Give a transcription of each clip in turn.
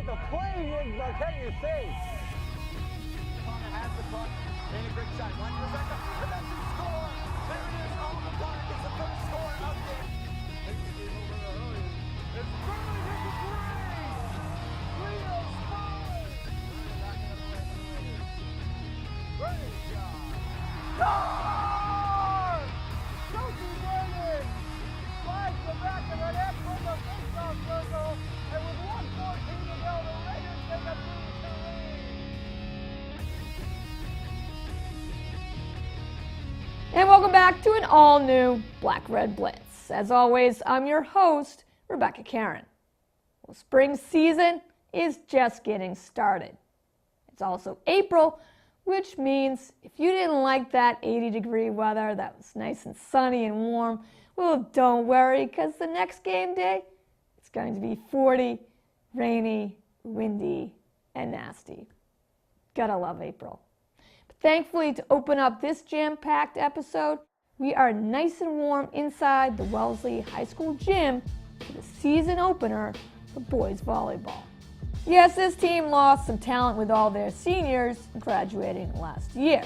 the play is, can you see? Connor has the puck. Made a great shot. One Rebecca. Rebecca score. There it is on the block. It's the first score of the game. Takes the game over early. It's Burley hit the three. Leo scores. Great shot. Score! Sophie Vernon slides the back of the net from the faceoff circle, and with 1:14 to go, the Raiders take a 3-2 lead. And welcome back to an all-new Black Red Blitz. As always, I'm your host, Rebecca Karen. Well, spring season is just getting started. It's also April, which means if you didn't like that 80-degree weather that was nice and sunny and warm, well, don't worry, because the next game day, it's going to be 40, rainy, windy, and nasty. Gotta love April. But thankfully, to open up this jam-packed episode, we are nice and warm inside the Wellesley High School gym for the season opener for boys volleyball. Yes, this team lost some talent with all their seniors graduating last year,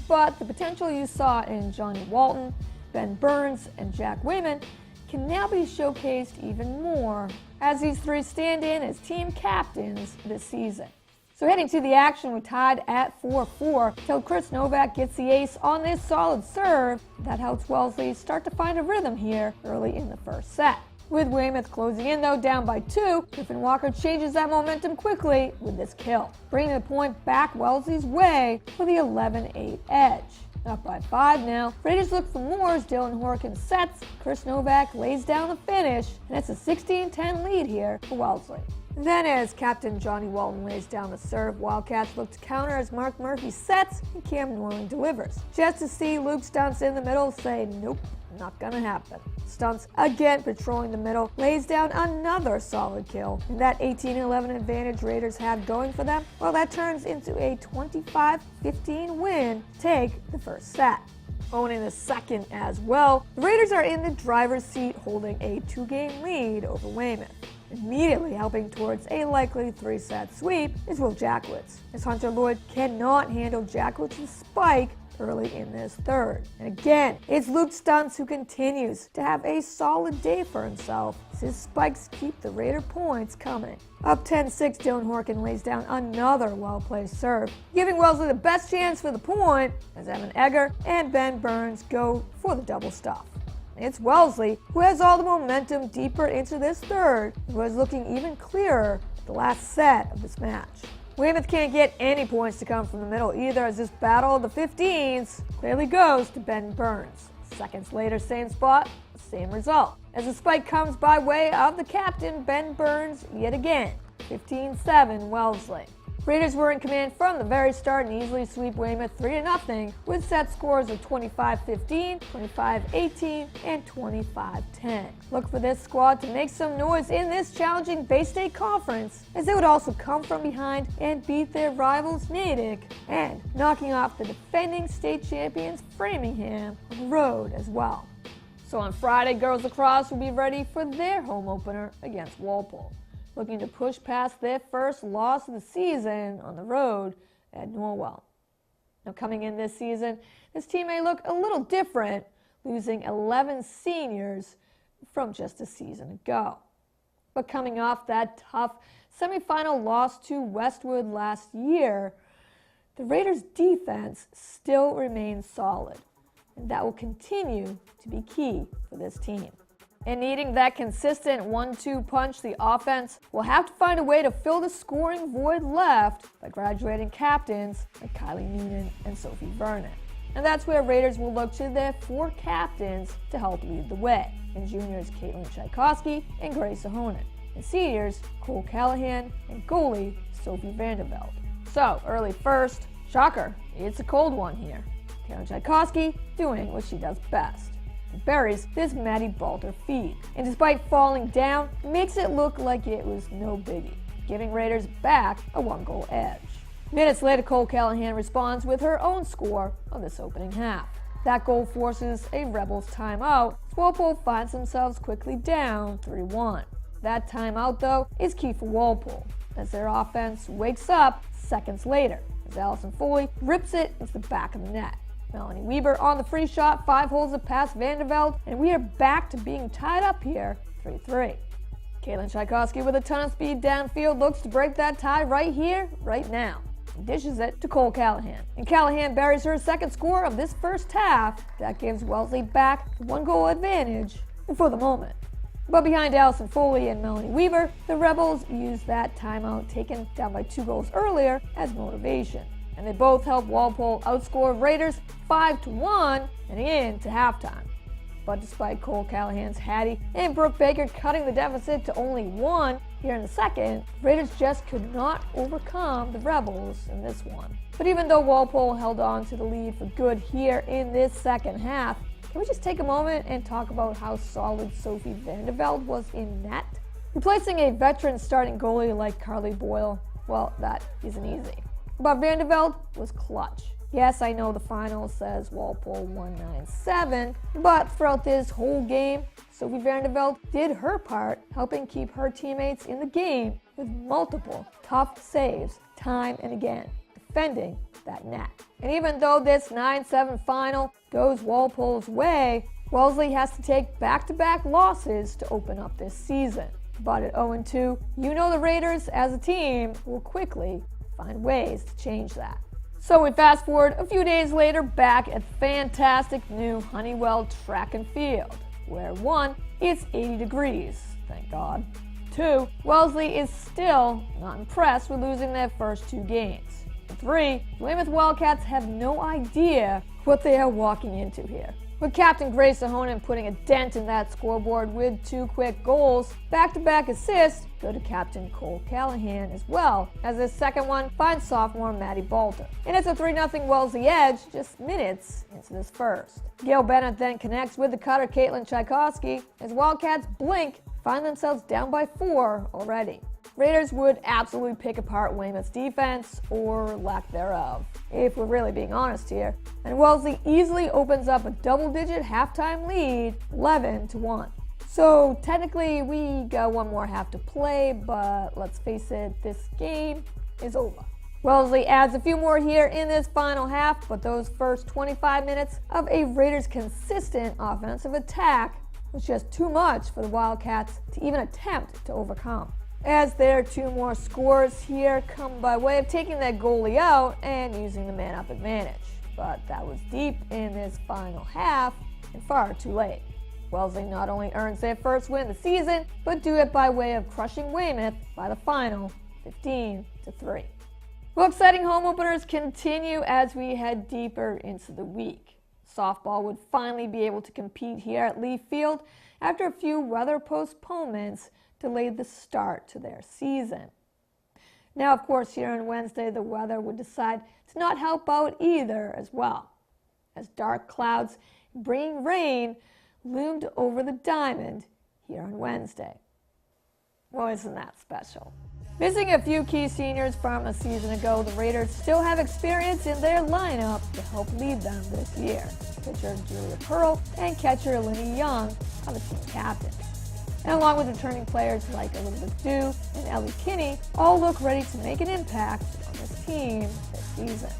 but the potential you saw in Johnny Walton, Ben Burns, and Jack Weymouth can now be showcased even more as these three stand in as team captains this season. So heading to the action, we're tied at 4-4 till Chris Novak gets the ace on this solid serve. That helps Wellesley start to find a rhythm here early in the first set. With Weymouth closing in, though, down by 2, Griffin Walker changes that momentum quickly with this kill, bringing the point back Wellesley's way for the 11-8 edge. Up by 5 now. Raiders look for more as Dylan Horkin sets. Chris Novak lays down the finish, and it's a 16-10 lead here for Wellesley. Then as Captain Johnny Walton lays down the serve, Wildcats look to counter as Mark Murphy sets and Cam Norling delivers. Just to see Luke Stunts in the middle say, nope, not gonna happen. Stunts again patrolling the middle, lays down another solid kill. And that 18-11 advantage Raiders have going for them, well, that turns into a 25-15 win to take the first set. Owning the second as well, the Raiders are in the driver's seat holding a 2-game lead over Weymouth. Immediately helping towards a likely 3-set sweep is Will Jackwitz, as Hunter Lloyd cannot handle Jackwitz's spike early in this third. And again, it's Luke Stunts who continues to have a solid day for himself as his spikes keep the Raider points coming. Up 10-6, Dylan Horkin lays down another well-placed serve, giving Wellesley the best chance for the point as Evan Egger and Ben Burns go for the double stuff. It's Wellesley who has all the momentum deeper into this third, who is looking even clearer at the last set of this match. Weymouth can't get any points to come from the middle either, as this battle of the 15s clearly goes to Ben Burns. Seconds later, same spot, same result. As the spike comes by way of the captain, Ben Burns, yet again, 15-7 Wellesley. Raiders were in command from the very start and easily sweep Weymouth 3-0 with set scores of 25-15, 25-18, and 25-10. Look for this squad to make some noise in this challenging Bay State Conference, as they would also come from behind and beat their rivals Natick, and knocking off the defending state champions Framingham on the road as well. So on Friday, girls lacrosse will be ready for their home opener against Walpole, looking to push past their first loss of the season on the road at Norwell. Now coming in this season, this team may look a little different, losing 11 seniors from just a season ago. But coming off that tough semifinal loss to Westwood last year, the Raiders' defense still remains solid, and that will continue to be key for this team. And needing that consistent 1-2 punch, the offense will have to find a way to fill the scoring void left by graduating captains like Kylie Noonan and Sophie Vernon. And that's where Raiders will look to their 4 captains to help lead the way. In juniors, Caitlin Tchaikovsky and Grace Ahonen. In seniors, Cole Callahan and goalie Sophie Vanderveld. So, early first, shocker, it's a cold one here. Caitlin Tchaikovsky doing what she does best. Buries this Maddie Balter feed, and despite falling down, makes it look like it was no biggie, giving Raiders back a 1-goal edge. Minutes later, Cole Callahan responds with her own score of this opening half. That goal forces a Rebels timeout, as Walpole finds themselves quickly down 3-1. That timeout, though, is key for Walpole, as their offense wakes up seconds later as Allison Foley rips it into the back of the net. Melanie Weber on the free shot, 5 holes it past Vandeveld, and we are back to being tied up here 3-3. Caitlin Tchaikovsky with a ton of speed downfield looks to break that tie right here, right now. And dishes it to Cole Callahan. And Callahan buries her second score of this first half. That gives Wellesley back the 1-goal advantage for the moment. But behind Allison Foley and Melanie Weber, the Rebels use that timeout taken down by 2 goals earlier as motivation. And they both help Walpole outscore Raiders 5-1 heading into halftime. But despite Cole Callahan's Hattie and Brooke Baker cutting the deficit to only 1 here in the second, Raiders just could not overcome the Rebels in this one. But even though Walpole held on to the lead for good here in this second half, can we just take a moment and talk about how solid Sophie Vandeveld was in net? Replacing a veteran starting goalie like Carly Boyle, well, that isn't easy. But Vandeveld was clutch. Yes, I know the final says Walpole 197, but throughout this whole game, Sophie Vandeveld did her part, helping keep her teammates in the game with multiple tough saves time and again, defending that net. And even though this 9-7 final goes Walpole's way, Wellesley has to take back-to-back losses to open up this season. But at 0-2, you know the Raiders as a team will quickly find ways to change that. So we fast forward a few days later back at fantastic new Honeywell track and field, where 1, it's 80 degrees, thank God. 2, Wellesley is still not impressed with losing their first 2 games. And 3, Weymouth Wildcats have no idea what they are walking into here. With Captain Grace Ahonen putting a dent in that scoreboard with 2 quick goals, back-to-back assists go to Captain Cole Callahan as well, as his second one finds sophomore Maddie Balter. And it's a 3-0 Wellesley edge just minutes into this first. Gail Bennett then connects with the cutter Caitlin Tchaikovsky as Wildcats blink, find themselves down by 4 already. Raiders would absolutely pick apart Weymouth's defense, or lack thereof, if we're really being honest here. And Wellesley easily opens up a double-digit halftime lead, 11-1. So technically we got 1 more half to play, but let's face it, this game is over. Wellesley adds a few more here in this final half, but those first 25 minutes of a Raiders' consistent offensive attack was just too much for the Wildcats to even attempt to overcome. As their 2 more scores here come by way of taking that goalie out and using the man-up advantage. But that was deep in this final half and far too late. Wellesley not only earns their first win of the season, but do it by way of crushing Weymouth by the final 15-3. Well, exciting home openers continue as we head deeper into the week. Softball would finally be able to compete here at Leaf Field after a few weather postponements delayed the start to their season. Now, of course, here on Wednesday, the weather would decide to not help out either as well, as dark clouds bringing rain loomed over the diamond here on Wednesday. Well, isn't that special? Missing a few key seniors from a season ago, the Raiders still have experience in their lineup to help lead them this year. Pitcher Julia Pearl and catcher Lenny Young are the team captains. And along with returning players like Elizabeth Dew and Ellie Kinney, all look ready to make an impact on this team this season.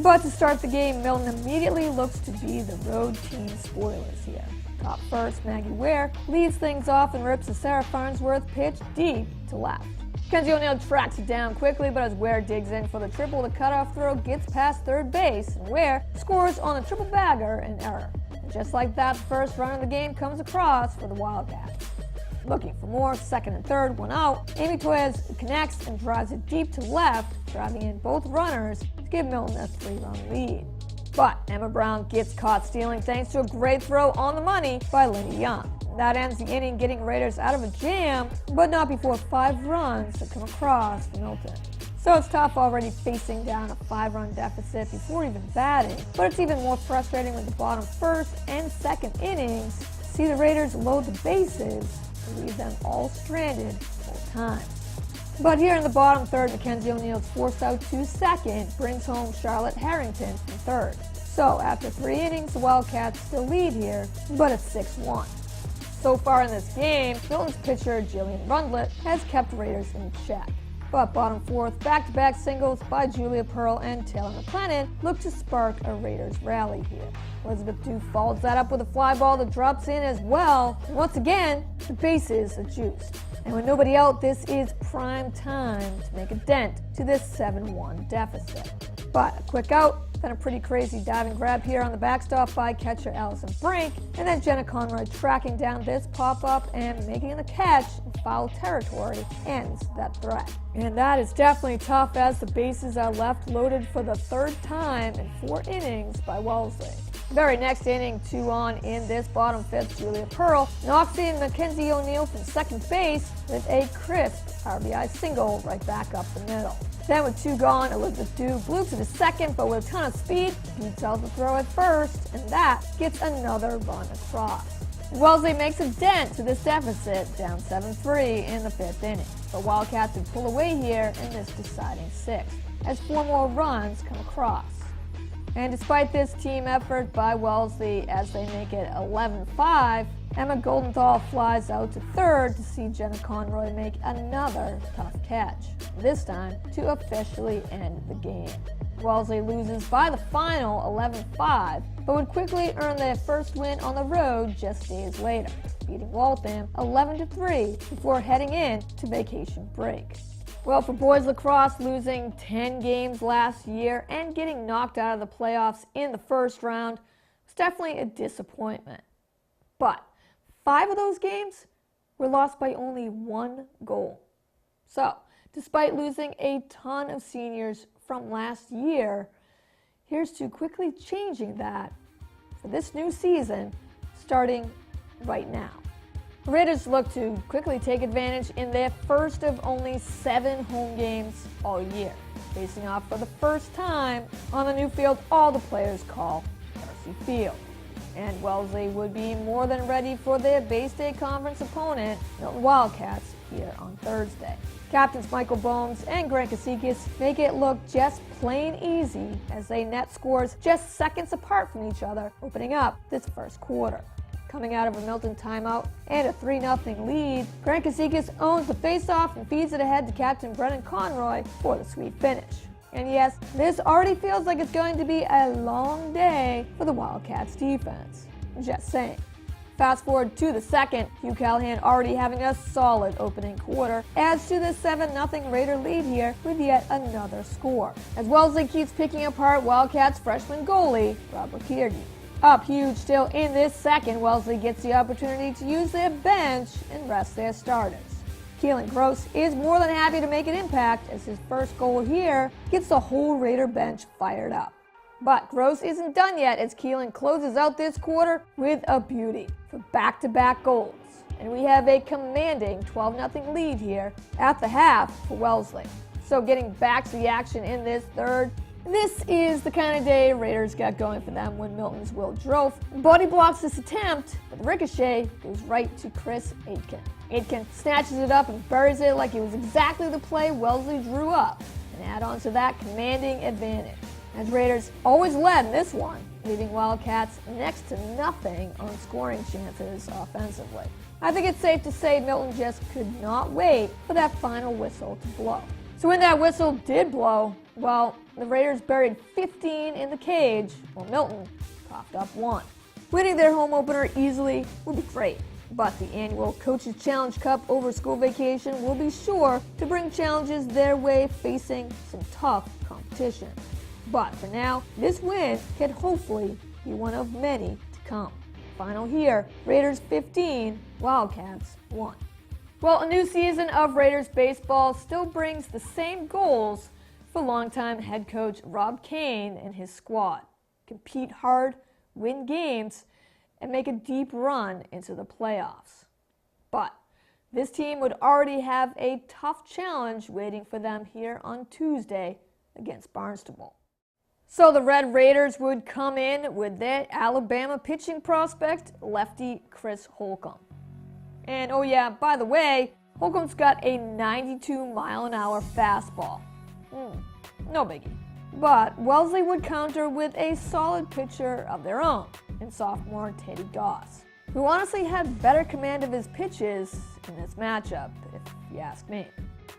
But to start the game, Milton immediately looks to be the road team spoilers here. Top first, Maggie Ware leads things off and rips a Sarah Farnsworth pitch deep to left. Kenzie O'Neill tracks it down quickly, but as Ware digs in for the triple, the cutoff throw gets past third base, and Ware scores on the triple bagger in error. And just like that, the first run of the game comes across for the Wildcats. Looking for more, second and third, 1 out. Amy Torres connects and drives it deep to left, driving in both runners to give Milton a 3-run lead. But Emma Brown gets caught stealing thanks to a great throw on the money by Lenny Young. That ends the inning, getting Raiders out of a jam, but not before 5 runs to come across for Milton. So it's tough already facing down a 5-run deficit before even batting, but it's even more frustrating with the bottom first and second innings to see the Raiders load the bases and leave them all stranded full time. But here in the bottom third, Mackenzie O'Neill's forced out to second brings home Charlotte Harrington from third. So after 3 innings, the Wildcats still lead here, but it's 6-1. So far in this game, Milton's pitcher Jillian Rundlet has kept Raiders in check. But bottom fourth, back-to-back singles by Julia Pearl and Taylor McLennan look to spark a Raiders rally here. Elizabeth Dew follows that up with a fly ball that drops in as well. And once again, the bases are juiced. And with nobody out, this is prime time to make a dent to this 7-1 deficit. But a quick out, then a pretty crazy diving grab here on the backstop by catcher Allison Brink, and then Jenna Conroy tracking down this pop-up and making the catch in foul territory ends that threat. And that is definitely tough as the bases are left loaded for the third time in 4 innings by Wellesley. Very next inning, 2 on in this bottom fifth, Julia Pearl knocks in Mackenzie O'Neill from second base with a crisp RBI single right back up the middle. Then with 2 gone, Elizabeth Dew bloops to second, but with a ton of speed, beats out the throw at first, and that gets another run across. Wellesley makes a dent to this deficit, down 7-3 in the 5th inning. But Wildcats would pull away here in this deciding 6th, as 4 more runs come across. And despite this team effort by Wellesley as they make it 11-5, Emma Goldenthal flies out to third to see Jenna Conroy make another tough catch, this time to officially end the game. Wellesley loses by the final 11-5, but would quickly earn their first win on the road just days later, beating Waltham 11-3 before heading in to vacation break. Well, for boys lacrosse, losing 10 games last year and getting knocked out of the playoffs in the first round was definitely a disappointment. But 5 of those games were lost by only 1 goal. So, despite losing a ton of seniors from last year, here's to quickly changing that for this new season, starting right now. The Raiders look to quickly take advantage in their first of only 7 home games all year, facing off for the first time on the new field all the players call Darcy Field. And Wellesley would be more than ready for their Bay State Conference opponent, Milton Wildcats, here on Thursday. Captains Michael Bones and Grant Kasikis make it look just plain easy as they net scores just seconds apart from each other, opening up this first quarter. Coming out of a Milton timeout and a 3-0 lead, Grant Kasikis owns the faceoff and feeds it ahead to Captain Brennan Conroy for the sweet finish. And yes, this already feels like it's going to be a long day for the Wildcats defense. Just saying. Fast forward to the second, Hugh Callahan already having a solid opening quarter, adds to the 7-0 Raider lead here with yet another score, as Wellesley keeps picking apart Wildcats freshman goalie, Robert Kiergy. Up huge still in this second, Wellesley gets the opportunity to use their bench and rest their starters. Keelan Gross is more than happy to make an impact as his first goal here gets the whole Raider bench fired up. But Gross isn't done yet as Keelan closes out this quarter with a beauty for back-to-back goals. And we have a commanding 12-0 lead here at the half for Wellesley. So getting back to the action in this third, this is the kind of day Raiders got going for them when Milton's Will Droth body blocks this attempt, but the ricochet goes right to Chris Aitken. Aitken snatches it up and buries it like it was exactly the play Wellesley drew up, and add on to that commanding advantage, as Raiders always led in this one, leaving Wildcats next to nothing on scoring chances offensively. I think it's safe to say Milton just could not wait for that final whistle to blow. So when that whistle did blow, well, the Raiders buried 15 in the cage, while Milton coughed up 1. Winning their home opener easily would be great, but the annual Coaches Challenge Cup over school vacation will be sure to bring challenges their way facing some tough competition. But for now, this win can hopefully be one of many to come. Final here, Raiders 15, Wildcats 1. Well, a new season of Raiders baseball still brings the same goals for longtime head coach Rob Kane and his squad. Compete hard, win games, and make a deep run into the playoffs. But this team would already have a tough challenge waiting for them here on Tuesday against Barnstable. So the Red Raiders would come in with their Alabama pitching prospect, lefty Chris Holcomb. And oh yeah, by the way, Holcomb's got a 92-mile-an-hour fastball. No biggie. But Wellesley would counter with a solid pitcher of their own in sophomore Teddy Goss, who honestly had better command of his pitches in this matchup, if you ask me.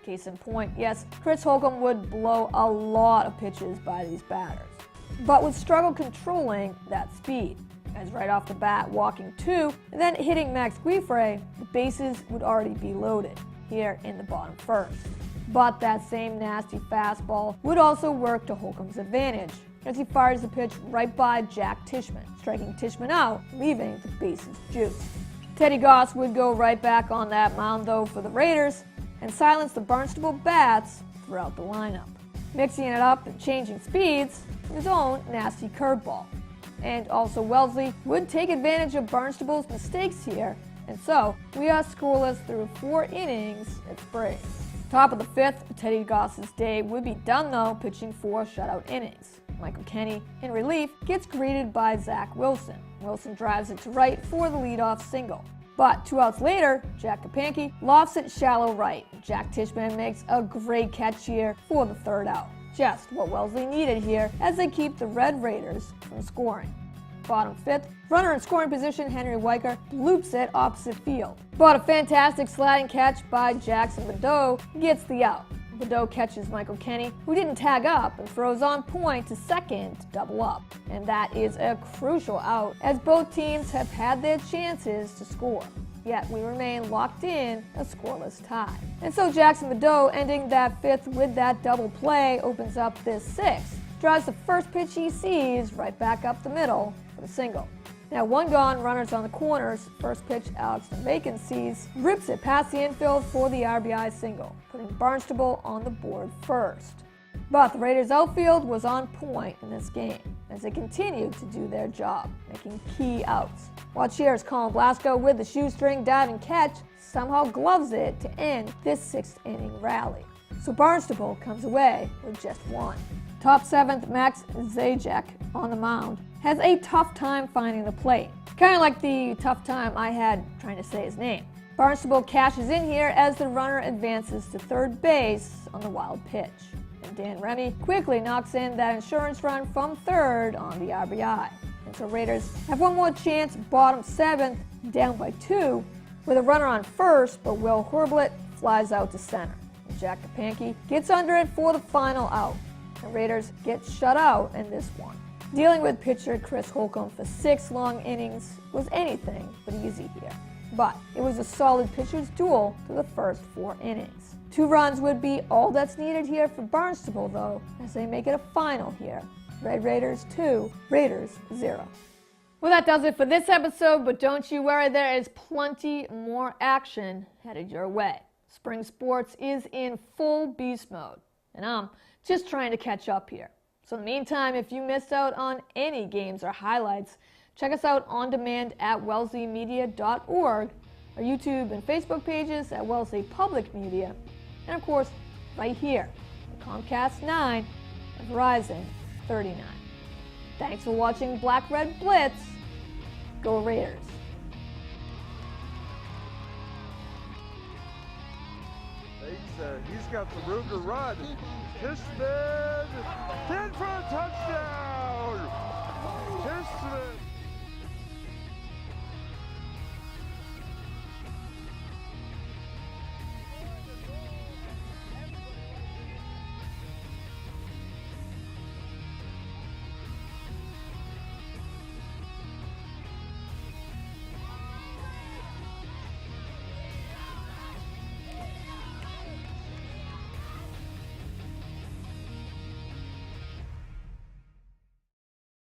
Case in point, yes, Chris Holcomb would blow a lot of pitches by these batters, but would struggle controlling that speed, as right off the bat walking 2 and then hitting Max Guifre, the bases would already be loaded here in the bottom first. But that same nasty fastball would also work to Holcomb's advantage, as he fires the pitch right by Jack Tishman, striking Tishman out, leaving the bases juiced. Teddy Goss would go right back on that mound though for the Raiders and silence the Barnstable bats throughout the lineup, mixing it up and changing speeds with his own nasty curveball. And also Wellesley would take advantage of Barnstable's mistakes here, and so we are scoreless through 4 innings at Sprague. Top of the 5th, Teddy Goss's day would be done though, pitching 4 shutout innings. Michael Kenny, in relief, gets greeted by Zach Wilson. Wilson drives it to right for the leadoff single. But 2 outs later, Jack Kapanke lofts it shallow right. Jack Tishman makes a great catch here for the 3rd out. Just what Wellesley needed here as they keep the Red Raiders from scoring. Bottom 5th, runner in scoring position Henry Weicker loops it opposite field. But a fantastic sliding catch by Jackson Badeau gets the out. Badeau catches Michael Kenny, who didn't tag up, and throws on point to second to double up. And that is a crucial out, as both teams have had their chances to score. Yet we remain locked in a scoreless tie. And so Jackson Badeau, ending that 5th with that double play, opens up this 6th. Drives the first pitch he sees right back up the middle for the single. Now 1 gone, runners on the corners. First pitch Alex Bacon sees, rips it past the infield for the RBI single, putting Barnstable on the board first. But the Raiders' outfield was on point in this game as they continued to do their job, making key outs. Watch here as Colin Blasco with the shoestring diving catch somehow gloves it to end this 6th inning rally. So Barnstable comes away with just 1. Top 7th, Max Zajac on the mound has a tough time finding the plate. Kind of like the tough time I had trying to say his name. Barnstable cashes in here as the runner advances to 3rd base on the wild pitch. And Dan Remy quickly knocks in that insurance run from 3rd on the RBI. And so Raiders have one more chance, bottom 7th, down by 2, with a runner on 1st, but Will Horblett flies out to center. And Jack Kapanke gets under it for the final out. The Raiders get shut out in this one. Dealing with pitcher Chris Holcomb for 6 long innings was anything but easy here. But it was a solid pitcher's duel through the first 4 innings. 2 runs would be all that's needed here for Barnstable though, as they make it a final here. Red Raiders 2, Raiders 0. Well, that does it for this episode, but don't you worry, there is plenty more action headed your way. Spring sports is in full beast mode, and I'm just trying to catch up here. So in the meantime, if you missed out on any games or highlights, check us out on demand at wellesleymedia.org, our YouTube and Facebook pages at Wellesley Public Media, and of course, right here at Comcast 9 and Verizon 39. Thanks for watching Black Red Blitz. Go Raiders! He's got the Ruger run. Tishman, 10 for a touchdown! Tishman.